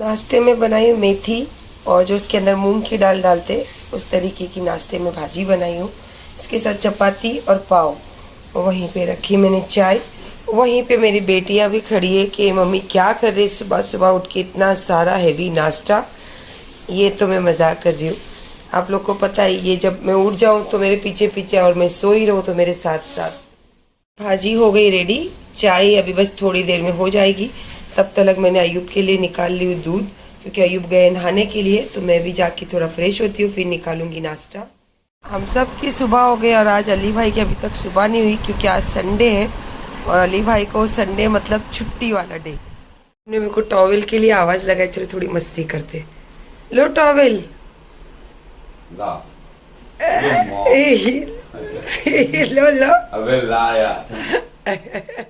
नाश्ते में बनाई मेथी और जो उसके अंदर मूंग की दाल डालते उस तरीके की नाश्ते में भाजी बनाई हूँ। इसके साथ चपाती और पाव। वहीं पे रखी मैंने चाय। वहीं पे मेरी बेटियां भी खड़ी है कि मम्मी क्या कर रही सुबह सुबह उठ के इतना सारा हैवी नाश्ता। ये तो मैं मजाक कर रही हूँ। आप लोग को पता है ये जब मैं उठ जाऊँ तो मेरे पीछे पीछे और मैं सो ही रहूँ तो मेरे साथ साथ। भाजी हो गई रेडी, चाय अभी बस थोड़ी देर में हो जाएगी। तब तक मैंने अयूब के लिए निकाल ली हूँ दूध, क्योंकि अयूब गए नहाने के लिए, तो मैं भी जाके थोड़ा फ्रेश होती हूँ फिर निकालूंगी नाश्ता। हम सब की सुबह हो गई और आज अली भाई की अभी तक सुबह नहीं हुई, क्योंकि आज संडे है और अली भाई को संडे मतलब छुट्टी वाला डे। उन्होंने मेरे को टॉवेल के लिए आवाज लगाई, चलो थोड़ी मस्ती करते। लो टॉवेल लो लो। अबे ला यार।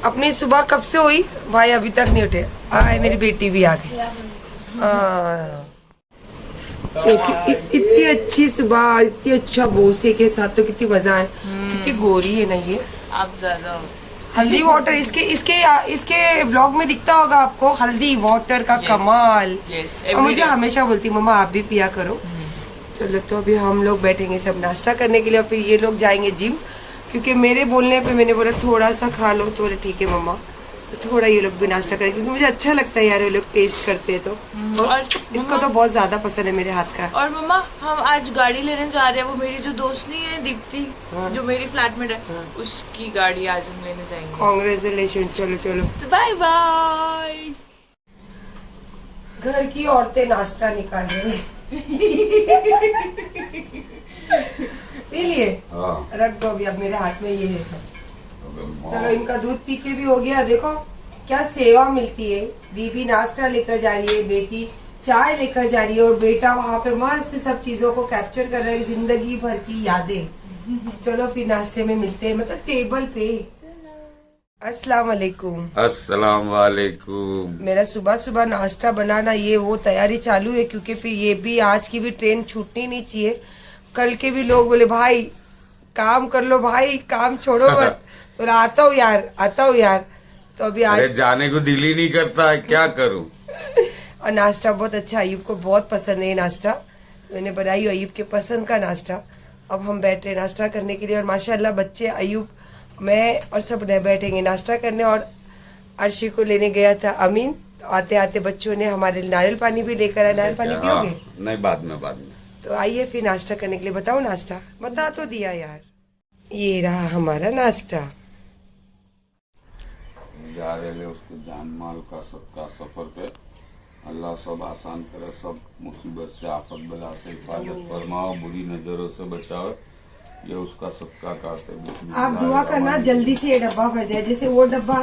अपनी सुबह कब से हुई भाई, अभी तक नहीं उठे। आए मेरी बेटी भी आ गई। इतनी अच्छी सुबह, इतनी अच्छा बोसे के साथ तो कितनी मजा है। कितनी गोरी है ना ये। आप ज्यादा हल्दी वाटर इसके व्लॉग में दिखता होगा आपको, हल्दी वाटर का कमाल। और मुझे हमेशा बोलती मम्मा आप भी पिया करो। चलो तो अभी हम लोग बैठेंगे सब नाश्ता करने के लिए और फिर ये लोग जाएंगे जिम, क्योंकि मेरे बोलने पे मैंने बोला थोड़ा सा खा लो, तो ठीक है मम्मा, तो थोड़ा ये लोग भी नाश्ता करें, क्योंकि मुझे अच्छा लगता है यार वो लोग टेस्ट करते हैं तो। और इसको तो बहुत ज्यादा पसंद है मेरे हाथ का। और मम्मा हम आज गाड़ी लेने जा रहे हैं, वो मेरी जो दोस्त नहीं है दीप्ति, जो मेरी फ्लैटमेट है, उसकी गाड़ी आज हम लेने जाएंगे। कांग्रेचुलेशन। चलो चलो बाय बाय। घर की औरतें नाश्ता निकाल रही पी लिए? रख दो अभी, अब मेरे हाथ में ये है सब। चलो इनका दूध पी के भी हो गया। देखो क्या सेवा मिलती है। बीबी नाश्ता लेकर जा रही है, बेटी चाय लेकर जा रही है और बेटा वहाँ पे मस्त सब चीजों को कैप्चर कर रहा है, जिंदगी भर की यादें। चलो फिर नाश्ते में मिलते हैं, मतलब टेबल पे। अस्सलाम वालेकुम। अस्सलाम वालेकुम। मेरा सुबह सुबह नाश्ता बनाना ये वो तैयारी चालू है, क्योंकि फिर ये भी आज की भी ट्रेन छूटनी नहीं चाहिए। कल के भी लोग बोले भाई काम कर लो, भाई काम छोड़ो मत। बोला आता हूँ यार। तो अभी आज जाने को दिल ही नहीं करता है, क्या करूँ। और नाश्ता बहुत अच्छा, अयूब को बहुत पसंद है ये नाश्ता। मैंने बनाई अयूब के पसंद का नाश्ता। अब हम बैठे नाश्ता करने के लिए और माशाल्लाह बच्चे, अयूब, मैं और सब बैठेंगे नाश्ता करने। और अर्शी को लेने गया था अमीन, तो आते आते बच्चों ने हमारे नारियल पानी भी लेकर आया। नारियल पानी पियोगे? नहीं, बाद में। तो आइए फिर नाश्ता करने के लिए। बताओ नाश्ता बता तो दिया यार। ये रहा हमारा नाश्ता। जा रहे उसके जान माल का सबका सफर पे, अल्लाह सब आसान करे, सब मुसीबत से आफत बला से हिफाजत फरमाओ, बुरी नजरों से बचाओ। ये उसका सबका करते। आप दुआ करना जल्दी से ये डब्बा भर जाए, जैसे वो डब्बा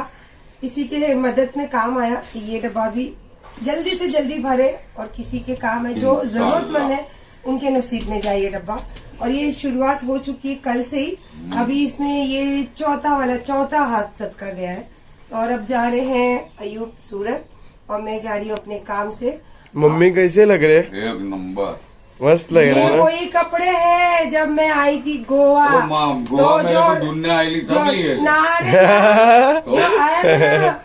किसी के मदद में काम आया, ये डब्बा भी जल्दी से जल्दी भरे और किसी के काम है, जो जरूरतमंद है उनके नसीब में जाए ये डब्बा। और ये शुरुआत हो चुकी है कल से ही। अभी इसमें ये चौथा हाथ सदका गया है। और अब जा रहे हैं अयूब सूरत और मैं जा रही हूँ अपने काम से। मम्मी कैसे लग रहे? एक नंबर मस्त लग रहा है। वही कपड़े हैं जब मैं आई थी गोवा। गोवा में तो ढूंढने आई थी, जो आया था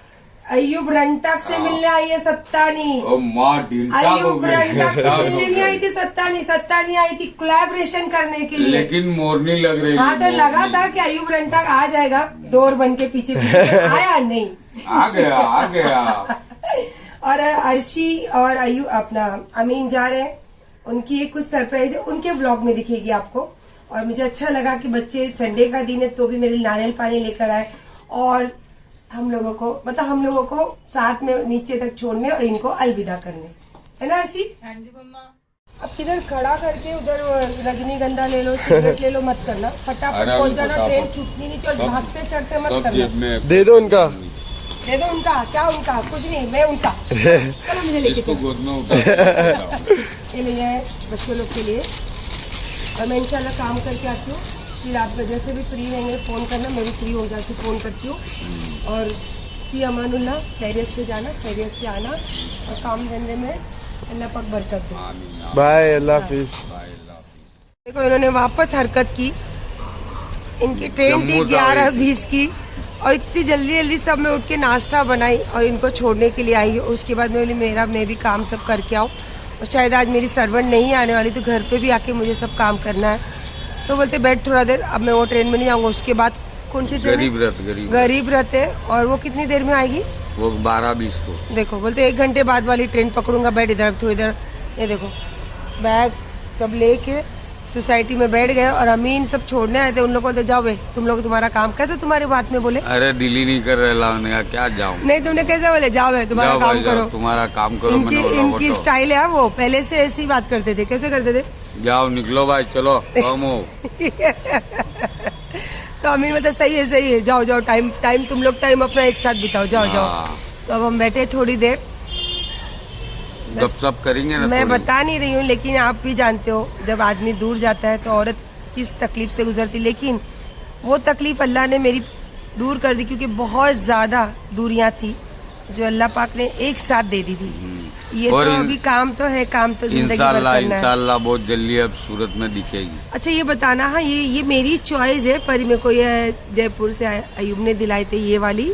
अयूब रंटक से मिलने आई है सत्तानी। अयूब रंटक से मिलने नहीं आई थी सत्तानी आई थी कोलैबोरेशन करने के लिए। लेकिन मोरनी लग रही। हाँ तो लगा था कि अयूब रंटक आ जाएगा डोर बन के पीछे आया नहीं। आ गया। और अर्शी और अयूब अपना अमीन जा रहे हैं, उनकी एक कुछ सरप्राइज है, उनके व्लॉग में दिखेगी आपको। और मुझे अच्छा लगा कि बच्चे संडे का दिन है तो भी मेरे नारियल पानी लेकर आए और हम लोगों को साथ में नीचे तक छोड़ने और इनको अलविदा करने, है ना अर्शी? हाँ जी मम्मा। अब किधर खड़ा करके उधर रजनीगंधा ले लो, सिगरेट ले लो, मत करना। फटाफट पहुंच जाना, ट्रेन छूटनी नहीं चाहिए। भागते चढ़ते मत करना। दे दो उनका। क्या उनका कुछ नहीं, मैं उनका। चलो मुझे लेके चलो। ये लिए बच्चों लोग के लिए। और मैं इंशाल्लाह काम करके आती हूँ, फिर आप जैसे भी फ्री रहेंगे फोन करना, मैं भी फ्री हो जाती फोन करती हूँ। और की अमानुल्लाह, खैरियत से जाना, खैरियत से आना और काम धंधे में अल्लाह पाक बरकत दे। बाय, अल्लाह हाफिज। देखो इन्होंने वापस हरकत की। इनकी ट्रेन थी 11:20 की और इतनी जल्दी जल्दी सब मैं उठ के नाश्ता बनाई और इनको छोड़ने के लिए आई। उसके बाद मैं बोली मैं भी काम सब करके आऊँ, और शायद आज मेरी सर्वेंट नहीं आने वाली, तो घर पे भी आके मुझे सब काम करना है। तो बोलते बैठ थोड़ा देर, अब मैं वो ट्रेन में नहीं जाऊँगा। उसके बाद कौन सी ट्रेन? गरीब रथ है। और वो कितनी देर में आएगी? वो 12:20 को। देखो बोलते 1 घंटे बाद वाली ट्रेन पकड़ूंगा। बैठ इधर थोड़ी देर। ये देखो बैग सब लेके सोसाइटी में बैठ गए, और अमीन सब छोड़ने आए थे। उन लोगों को जाओ भाई, तुम लोग तुम्हारा काम। कैसे तुम्हारे बात में बोले? अरे दिल ही नहीं कर रहा, क्या जाऊँ? नहीं, तुमने कैसे बोले जाओ भाई तुम्हारा काम करो, तुम्हारा काम करो। इनकी स्टाइल है। वो पहले से ऐसी बात करते थे। कैसे करते थे? जाओ निकलो भाई, चलो काम हो। तो अमीन मतलब सही है, जाओ जाओ, टाइम तुम लोग टाइम अपना एक साथ बिताओ, जाओ। तो अब हम बैठे थोड़ी देर गपशप करेंगे ना। मैं बता नहीं रही हूँ, लेकिन आप भी जानते हो जब आदमी दूर जाता है तो औरत किस तकलीफ से गुजरती। लेकिन वो तकलीफ अल्लाह ने मेरी दूर कर दी, क्योंकि बहुत ज्यादा दूरियां थी जो अल्लाह पाक ने एक साथ दे दी थी। ये तो अभी काम तो है, काम तो जिंदगी भर करना है। इंशाल्लाह बहुत जल्दी अब सूरत में दिखेगी। अच्छा ये बताना, हाँ ये मेरी चॉइस है, पर मेरे को ये जयपुर से अयूब ने दिलाए थे ये वाली,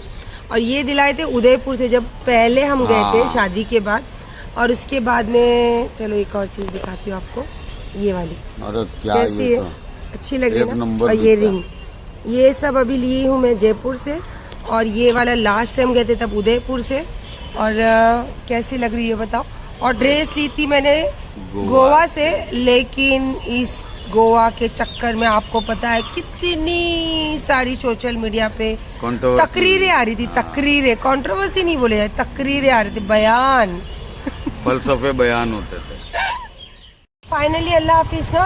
और ये दिलाए थे उदयपुर से जब पहले हम गए थे शादी के बाद। और उसके बाद में चलो एक और चीज दिखाती हूँ आपको, ये वाली। अरे क्या कैसी है? अच्छी लग रही है ना? और ये रिंग, ये सब अभी ली हूँ मैं जयपुर से, और ये वाला लास्ट टाइम गए थे तब उदयपुर से। और कैसी लग रही है बताओ? और ड्रेस ली थी मैंने गोवा से, लेकिन इस गोवा के चक्कर में आपको पता है कितनी सारी सोशल मीडिया पे तकरीरें आ रही थी। तकरीरें, कंट्रोवर्सी नहीं बोले जाए, तकरीरें आ रही थी, बयान, फलसफे बयान होते थे। फाइनली अल्लाह हाफिज ना।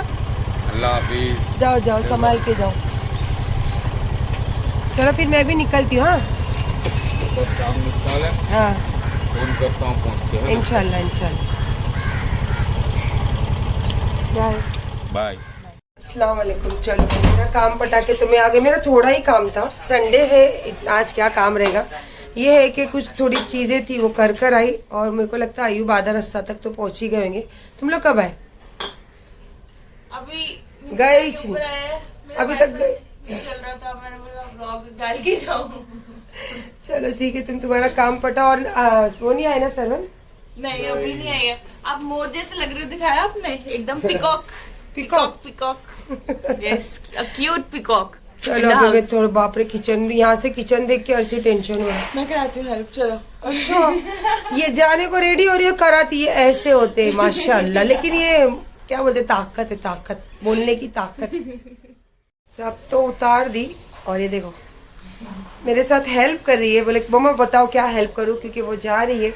अल्लाह हाफिज। जाओ संभाल के जाओ। चलो फिर मैं भी निकलती हूँ। हाँ फोन करता हूँ पहुँच के। इंशाल्लाह। बाय। अस्सलाम वालेकुम। चलो मेरा काम पटा के तो मैं आ गई। मेरा थोड़ा ही काम था, संडे है, आज क्या काम रहेगा। ये है कि कुछ थोड़ी चीजें थी वो कर आई, और मेरे को लगता है अयूब आधा रास्ता तक तो पहुंच ही गए होंगे। तुम लोग कब आए? अभी गए ही अभी तक गए। चल रहा था, मैंने बोला व्लॉग डाल के जाऊं। चलो ठीक है, तुम्हारा काम पटा। और वो नहीं आए ना सरवन? नहीं अभी नहीं आई है। आप मोर जैसे लग रहे हो, दिखाया आपने? एकदम peacock. Yes, a cute peacock. चलो अभी मैं थोड़ा, बाप रे, किचन, यहाँ से किचन देख के अच्छी टेंशन हुआ। मैं कराती हूँ हेल्प। चलो। अच्छा ये जाने को रेडी हो रही है, कराती है। ऐसे होते हैं माशाल्लाह। लेकिन ये क्या बोलते, ताकत है, ताकत, बोलने की ताकत। सब तो उतार दी, और ये देखो मेरे साथ हेल्प कर रही है। बोले मम्मा बताओ क्या हेल्प करूँ, क्योंकि वो जा रही है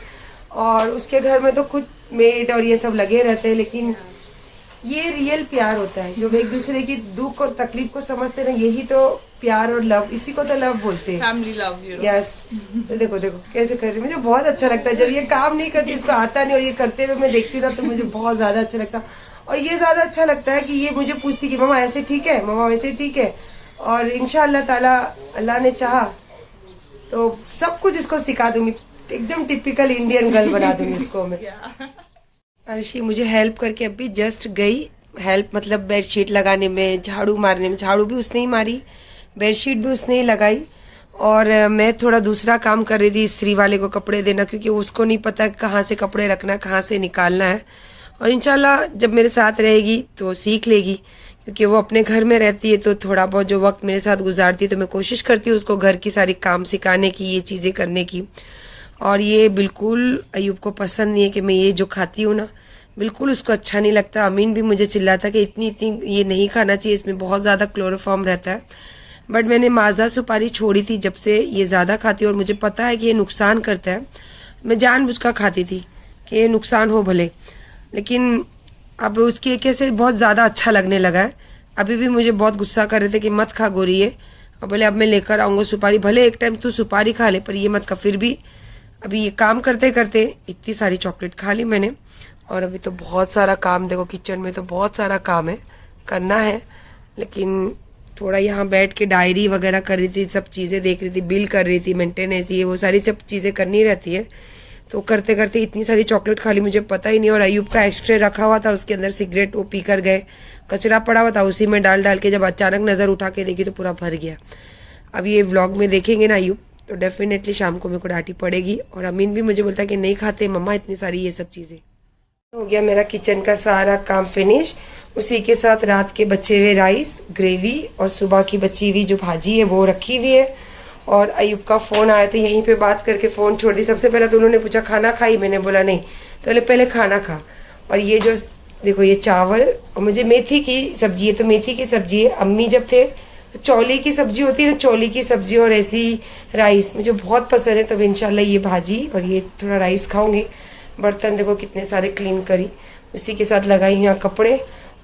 और उसके घर में तो खुद मेड और ये सब लगे रहते हैं। लेकिन ये रियल प्यार होता है, जो एक दूसरे की दुख और तकलीफ को समझते ना, यही तो प्यार और लव, इसी को तो लव बोलते हैं, फैमिली लव। यस। देखो कैसे कर रही है, मुझे बहुत अच्छा लगता है जब ये काम नहीं करती, इसको आता नहीं, और ये करते हुए मैं देखती हूँ ना, तो मुझे बहुत ज्यादा अच्छा लगता है। और ये ज्यादा अच्छा लगता है कि ये मुझे पूछती कि मम्मा ऐसे ठीक है, मम्मा वैसे ठीक है। और इंशाअल्लाह ताला अल्लाह ने चाहा तो सब कुछ इसको सिखा दूंगी, एकदम टिपिकल इंडियन गर्ल बना दूंगी इसको मैं। अर्शी मुझे हेल्प करके अभी जस्ट गई। हेल्प मतलब बेडशीट लगाने में, झाड़ू मारने में। झाड़ू भी उसने ही मारी, बेडशीट भी उसने ही लगाई, और मैं थोड़ा दूसरा काम कर रही थी, इस्त्री वाले को कपड़े देना, क्योंकि उसको नहीं पता कहाँ से कपड़े रखना है, कहाँ से निकालना है। और इंशाल्लाह जब मेरे साथ रहेगी तो सीख लेगी, क्योंकि वो अपने घर में रहती है तो थोड़ा बहुत जो वक्त मेरे साथ गुजारती है, तो मैं कोशिश करती हूँ उसको घर की सारी काम सिखाने की, ये चीज़ें करने की। और ये बिल्कुल अयूब को पसंद नहीं है कि मैं ये जो खाती हूँ ना, बिल्कुल उसको अच्छा नहीं लगता। अमीन भी मुझे चिल्लाता कि इतनी ये नहीं खाना चाहिए, इसमें बहुत ज़्यादा क्लोरोफॉर्म रहता है। बट मैंने माजा सुपारी छोड़ी थी जब से ये ज़्यादा खाती हूँ, और मुझे पता है कि ये नुकसान करता है। मैं जानबूझकर खाती थी कि ये नुकसान हो भले, लेकिन अब उसकी कैसे बहुत ज़्यादा अच्छा लगने लगा है। अभी भी मुझे बहुत गुस्सा कर रहे थे कि मत खा गोरी ये, और बोले अब मैं लेकर आऊँगा सुपारी, भले एक टाइम तू सुपारी खा ले पर ये मत खा। फिर भी अभी ये काम करते करते इतनी सारी चॉकलेट खा ली मैंने। और अभी तो बहुत सारा काम, देखो किचन में तो बहुत सारा काम है, करना है। लेकिन थोड़ा यहाँ बैठ के डायरी वगैरह कर रही थी, सब चीज़ें देख रही थी, बिल कर रही थी, मेंटेनेंस, ये वो सारी सब चीज़ें करनी रहती है। तो करते करते इतनी सारी चॉकलेट खा ली, मुझे पता ही नहीं। और अयूब का एक्स्ट्रे रखा हुआ था, उसके अंदर सिगरेट वो पी कर गए, कचरा पड़ा हुआ था, उसी में डाल के जब अचानक नज़र उठा के देखी तो पूरा भर गया। अब ये व्लॉग में देखेंगे ना अयूब, तो डेफिनेटली शाम को मेरे को डांटी पड़ेगी। और अमीन भी मुझे बोलता है कि नहीं खाते मम्मा इतनी सारी ये सब चीज़ें। हो गया मेरा किचन का सारा काम फिनिश। उसी के साथ रात के बचे हुए राइस, ग्रेवी और सुबह की बची हुई जो भाजी है वो रखी हुई है। और अयूब का फ़ोन आया था, यहीं पे बात करके फ़ोन छोड़ दी। सबसे पहले तो उन्होंने पूछा खाना खाई, मैंने बोला नहीं, तो बोले पहले खाना खा। और ये जो देखो ये चावल और मुझे मेथी की सब्जी है, तो मेथी की सब्जी है। अम्मी जब थे तो चौली की सब्जी होती है ना, चौली की सब्जी और ऐसी राइस मुझे बहुत पसंद है। तब इंशाल्लाह ये भाजी और ये थोड़ा राइस खाऊंगी। बर्तन देखो कितने सारे क्लीन करी, उसी के साथ लगाई यहाँ कपड़े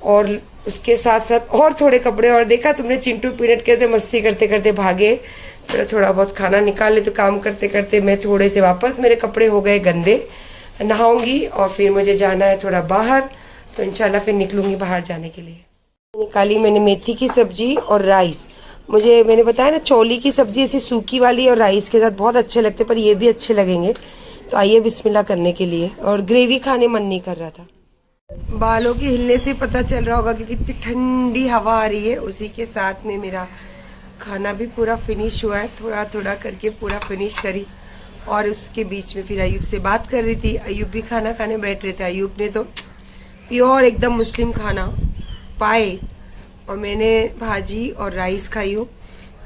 और उसके साथ साथ और थोड़े कपड़े। और देखा तुमने चिंटू पीनट कैसे मस्ती करते करते भागे। चलो थोड़ा बहुत खाना निकाल ले। तो काम करते करते मैं थोड़े से वापस, मेरे कपड़े हो गए गंदे, नहाऊंगी और फिर मुझे जाना है थोड़ा बाहर। तो इंशाल्लाह फिर निकलूंगी बाहर जाने के लिए। निकाली मैंने मेथी की सब्जी और राइस। मुझे मैंने बताया ना चौली की सब्जी ऐसी सूखी वाली और राइस के साथ बहुत अच्छे लगते, पर ये भी अच्छे लगेंगे। तो आइए बिस्मिल्लाह करने के लिए। और ग्रेवी खाने मन नहीं कर रहा था। बालों के हिलने से पता चल रहा होगा कि कितनी ठंडी हवा आ रही है। उसी के साथ में मेरा खाना भी पूरा फिनिश हुआ है, थोड़ा थोड़ा करके पूरा फिनिश करी। और उसके बीच में फिर अयूब से बात कर रही थी। अयूब भी खाना खाने बैठ रहे थे। अयूब ने तो प्योर एकदम मुस्लिम खाना पाए और मैंने भाजी और राइस खाई हूँ।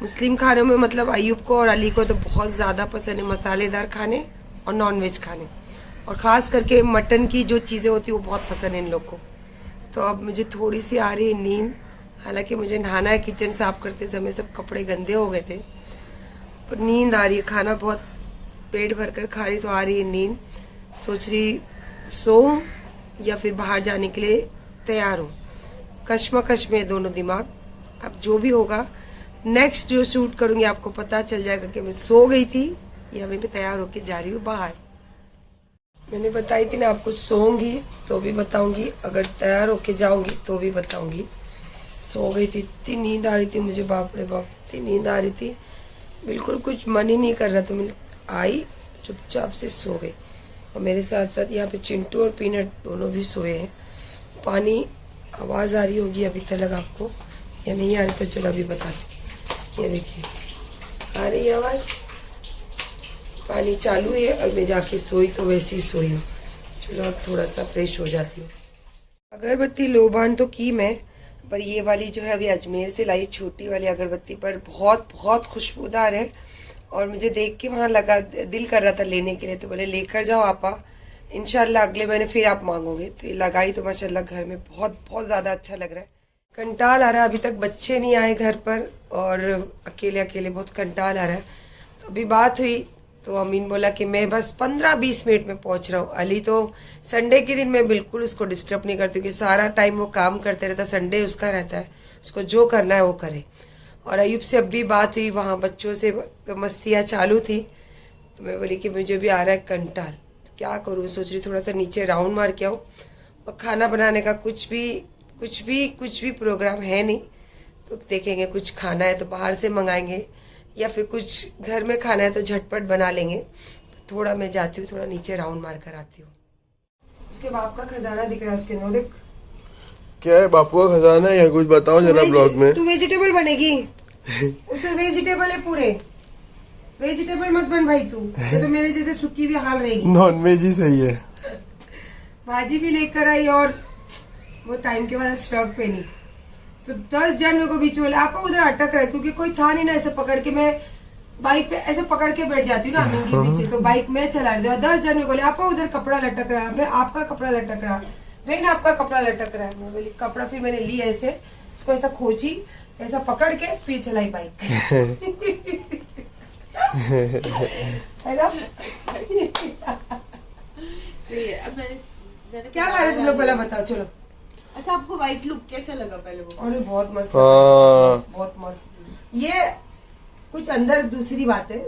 मुस्लिम खानों में मतलब अयूब को और अली को तो बहुत ज़्यादा पसंद है मसालेदार खाने और नॉनवेज खाने, और ख़ास करके मटन की जो चीज़ें होती है वो बहुत पसंद है इन लोग को। तो अब मुझे थोड़ी सी आ रही है नींद। हालांकि मुझे नहाना है, किचन साफ करते समय सब कपड़े गंदे हो गए थे, पर नींद आ रही है। खाना बहुत पेट भर कर खा रही तो आ रही है नींद। सोच रही सो या फिर बाहर जाने के लिए तैयार हूँ। कश्मकश में दोनों दिमाग। अब जो भी होगा नेक्स्ट जो शूट करूँगी आपको पता चल जाएगा कि मैं सो गई थी या मैं भी तैयार होके जा रही हूँ बाहर। मैंने बताई थी ना आपको, सोऊंगी तो भी बताऊंगी, अगर तैयार होके जाऊंगी तो भी बताऊंगी। सो गई थी, इतनी नींद आ रही थी मुझे, बाप रे बाप इतनी नींद आ रही थी, बिल्कुल कुछ मन ही नहीं कर रहा था। मैं आई चुपचाप से सो गई। और मेरे साथ साथ यहाँ पे चिंटू और पीनट दोनों भी सोए हैं। पानी आवाज़ आ रही होगी अभी तक आपको या नहीं आ रही, तो चलो अभी बताती। ये देखिए आ रही है आवाज़, पानी चालू है और मैं जाके सोई तो वैसे ही सोई हूँ। चलो अब थोड़ा सा फ्रेश हो जाती हूँ। अगरबत्ती लोबान तो की मैं, पर ये वाली जो है अभी अजमेर से लाई छोटी वाली अगरबत्ती, पर बहुत बहुत खुशबूदार है। और मुझे देख के वहाँ लगा, दिल कर रहा था लेने के लिए, तो बोले लेकर जाओ आपा, इंशाल्लाह अगले महीने फिर आप मांगोगे। तो ये लगाई तो माशाल्लाह घर में बहुत बहुत ज़्यादा अच्छा लग रहा है। कंटाल आ रहा है, अभी तक बच्चे नहीं आए घर पर और अकेले अकेले बहुत कंटाल आ रहा है। तो अभी बात हुई तो अमीन बोला कि मैं बस 15-20 मिनट में पहुंच रहा हूँ। अली तो संडे के दिन मैं बिल्कुल उसको डिस्टर्ब नहीं करती, क्योंकि सारा टाइम वो काम करते रहता, संडे उसका रहता है, उसको जो करना है वो करे। और अयूब से अब भी बात हुई, वहाँ बच्चों से तो मस्तियाँ चालू थी। तो मैं बोली कि मुझे भी आ रहा है कंटाल, तो क्या करूँ, सोच रही थोड़ा सा नीचे राउंड मार के आऊँ। और खाना बनाने का कुछ भी प्रोग्राम है नहीं, तो देखेंगे कुछ खाना है तो बाहर से मंगाएंगे, या फिर कुछ घर में खाना है तो झटपट बना लेंगे। थोड़ा मैं जाती हूँ, थोड़ा नीचे राउंड मार कर आती हूँ। उसके बाप का खजाना दिख रहा है उसके, नो देख क्या है बापू का खजाना है या कुछ बताओ जरा ब्लॉग में। तू वेजिटेबल बनेगी उसमें वेजिटेबल है पूरे, वेजिटेबल मत बन भाई तू, ये तो मेरे जैसे सुखी भी हाल रहेगी। नॉन वेज ही सही है। भाजी भी लेकर आई और वो टाइम के बाद स्टॉक पे नहीं, तो 10 जन मेरे को बीच में आपको उधर अटक रहा है, क्योंकि कोई था नहीं ना। ऐसे पकड़ के मैं बाइक पे ऐसे पकड़ के बैठ जाती हूँ ना अमीन के पीछे, तो बाइक में चला रही हूँ। 10 जन मेरे बोले आपको उधर कपड़ा लटक रहा है, आपका कपड़ा लटक रहा है, बहन आपका कपड़ा लटक रहा है। मैं बोली कपड़ा, फिर मैंने ली ऐसे, इसको ऐसा खोची, ऐसा पकड़ के फिर चलाई बाइक है ना। क्या खा रहे तुम लोग पहले बताओ, चलो। अच्छा आपको व्हाइट लुक कैसे लगा पहले वो? अरे बहुत मस्त, हाँ। बहुत मस्त। ये कुछ अंदर दूसरी बात है,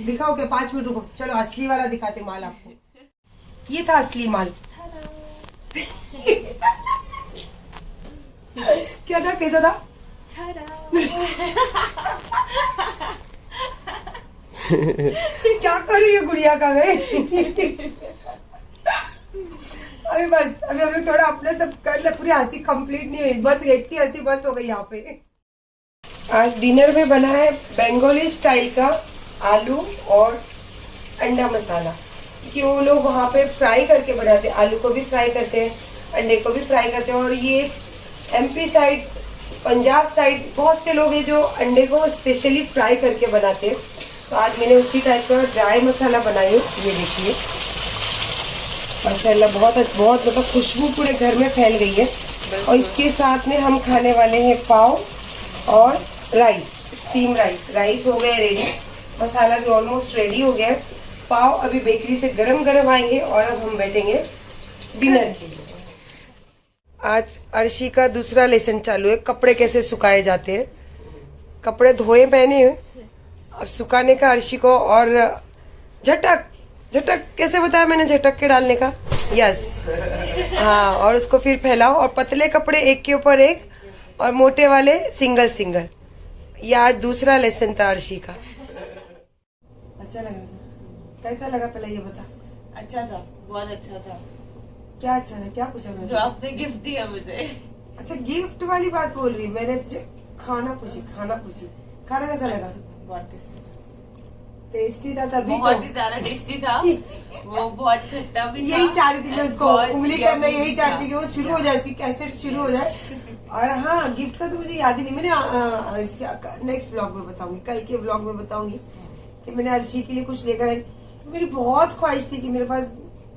दिखाओ क्या? 5 मिनट रुको, चलो असली वाला दिखाते माल आपको। ये था असली माल। क्या था, कैसा था? क्या करूँ ये गुड़िया का मैं। अभी बस, अभी हम लोग थोड़ा अपना सब कर ले, पूरी हंसी कंप्लीट नहीं हुई, बस एक ही हंसी बस हो गई यहाँ पे। आज डिनर में बना है बंगाली स्टाइल का आलू और अंडा मसाला, क्योंकि वो लोग वहाँ पे फ्राई करके बनाते हैं, आलू को भी फ्राई करते हैं, अंडे को भी फ्राई करते हैं। और ये MP साइड, पंजाब साइड बहुत से लोग हैं जो अंडे को स्पेशली फ्राई करके बनाते हैं। तो आज मैंने उसी टाइप का ड्राई मसाला बनाई हूँ। ये देखिए माशाल्लाह बहुत मतलब खुशबू पूरे घर में फैल गई है। और इसके साथ में हम खाने वाले हैं पाव और राइस, स्टीम राइस हो गया रेडी, मसाला भी ऑलमोस्ट रेडी हो गया है। पाव अभी बेकरी से गरम गरम आएंगे और अब हम बैठेंगे डिनर के लिए। आज अर्शी का दूसरा लेसन चालू है, कपड़े कैसे सुखाए जाते हैं। कपड़े धोए पहने अब सुखाने का अर्शी को। और झटक कैसे बताया मैंने, झटक के डालने का, यस हाँ। और उसको फिर फैलाओ, और पतले कपड़े एक के ऊपर एक और मोटे वाले सिंगल। ये आज दूसरा लेसन था अर्शी का। अच्छा लगा, कैसा लगा पहले ये बता। अच्छा था, बहुत अच्छा था। क्या अच्छा था, क्या पूछा मैंने? जो आपने गिफ्ट दिया मुझे। अच्छा गिफ्ट वाली बात बोल रही, मैंने तुझे खाना पूछी। खाना कैसा लगा? बहुत टेस्टी था तभी बहुत ही ज्यादा टेस्टी था। वो बहुत खट्टा भी था। यही चाह रही थी मैं उसको बहुत उंगली करना, yummy यही चाहती थी कि वो शुरू हो जाए, उसकी कैसेट शुरू हो जाए। और हाँ, गिफ्ट का तो मुझे याद ही नहीं, मैंने इसके नेक्स्ट व्लॉग में बताऊंगी, कल के व्लॉग में बताऊंगी कि मैंने अर्शी के लिए कुछ लेकर आई। तो मेरी बहुत ख्वाहिश थी कि मेरे पास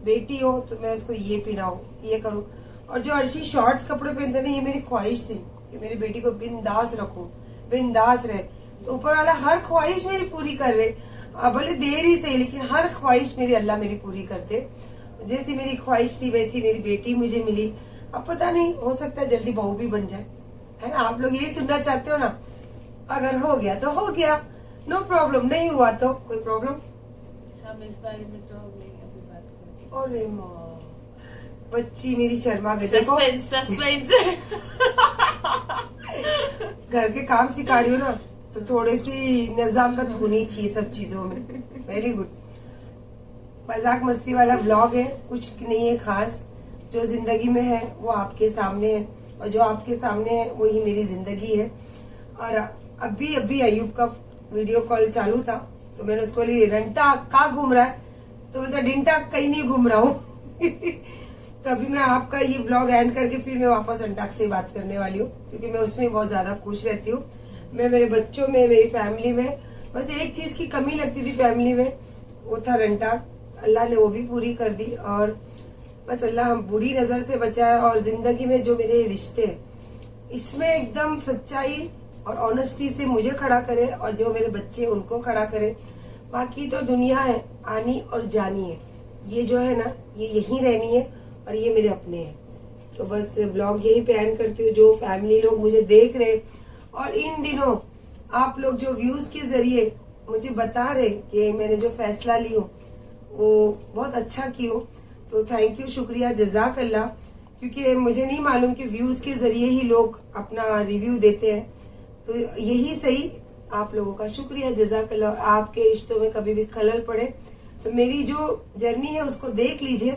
बेटी हो तो मैं उसको ये पहनाऊं, ये करूं। और जो अर्शी शॉर्ट्स कपड़े पहनते थे, ये मेरी ख्वाहिश थी कि मेरी बेटी को बिंदास रखूं, बिंदास रहे। तो ऊपर वाला हर ख्वाहिश मेरी पूरी कर रहे, भले देर ही सही, लेकिन हर ख्वाहिश मेरी अल्लाह मेरी पूरी करते। जैसी मेरी ख्वाहिश थी वैसी मेरी बेटी मुझे मिली। अब पता नहीं, हो सकता है जल्दी बहू भी बन जाए, है ना। आप लोग यही सुनना चाहते हो ना। अगर हो गया तो हो गया, नो प्रॉब्लम, नहीं हुआ तो कोई प्रॉब्लम। हम इस बारे में तो नहीं अभी बात करेंगे। अरे माँ, बच्ची मेरी शर्मा गई। देखो सस्पेंस घर के काम सिखा रही हो ना, तो थोड़ी सी निजामत होनी चाहिए सब चीजों में। Very good. मजाक मस्ती वाला व्लॉग है, कुछ नहीं है खास। जो जिंदगी में है वो आपके सामने है, और जो आपके सामने है वही मेरी जिंदगी है। और अभी अयूब का वीडियो कॉल चालू था, तो मैंने उसको लिए रंटा कहाँ घूम रहा है, तो बोलता डिंटा कहीं नहीं घूम रहा हूँ। तो अभी मैं आपका ये व्लॉग एंड करके फिर मैं वापस अंटाक से बात करने वाली हूँ, क्योंकि मैं उसमें बहुत ज्यादा खुश रहती हूँ। मैं मेरे बच्चों में, मेरी फैमिली में बस एक चीज की कमी लगती थी फैमिली में, वो था रंटाक। अल्लाह ने वो भी पूरी कर दी। और बस अल्लाह हम बुरी नजर से बचाए, और जिंदगी में जो मेरे रिश्ते इसमें एकदम सच्चाई और ऑनेस्टी से मुझे खड़ा करे, और जो मेरे बच्चे उनको खड़ा करे। बाकी तो दुनिया है आनी और जानी है, ये जो है ना ये यहीं रहनी है, और ये मेरे अपने हैं। तो बस व्लॉग यहीं पे एंड करती हूँ। जो फैमिली लोग मुझे देख रहे, और इन दिनों आप लोग जो व्यूज के जरिए मुझे बता रहे कि मैंने जो फैसला ली हूँ वो बहुत अच्छा की हूँ, तो थैंक यू, शुक्रिया, जजाक अल्लाह। क्योंकि मुझे नहीं मालूम कि व्यूज के जरिए ही लोग अपना रिव्यू देते हैं, तो यही सही, आप लोगों का शुक्रिया, जजाक अल्लाह। आपके रिश्तों में कभी भी खलल पड़े तो मेरी जो जर्नी है उसको देख लीजिए।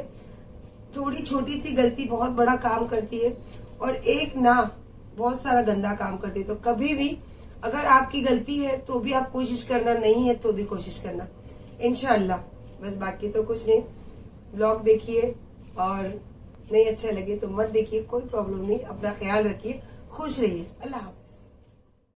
थोड़ी छोटी सी गलती बहुत बड़ा काम करती है, और एक ना बहुत सारा गंदा काम करती है। तो कभी भी अगर आपकी गलती है तो भी आप कोशिश करना, नहीं है तो भी कोशिश करना, इंशाअल्लाह। बस बाकी तो कुछ नहीं। व्लॉग देखिए, और नहीं अच्छा लगे तो मत देखिए, कोई प्रॉब्लम नहीं। अपना ख्याल रखिए, खुश रहिए। अल्लाह हाफ़िज़।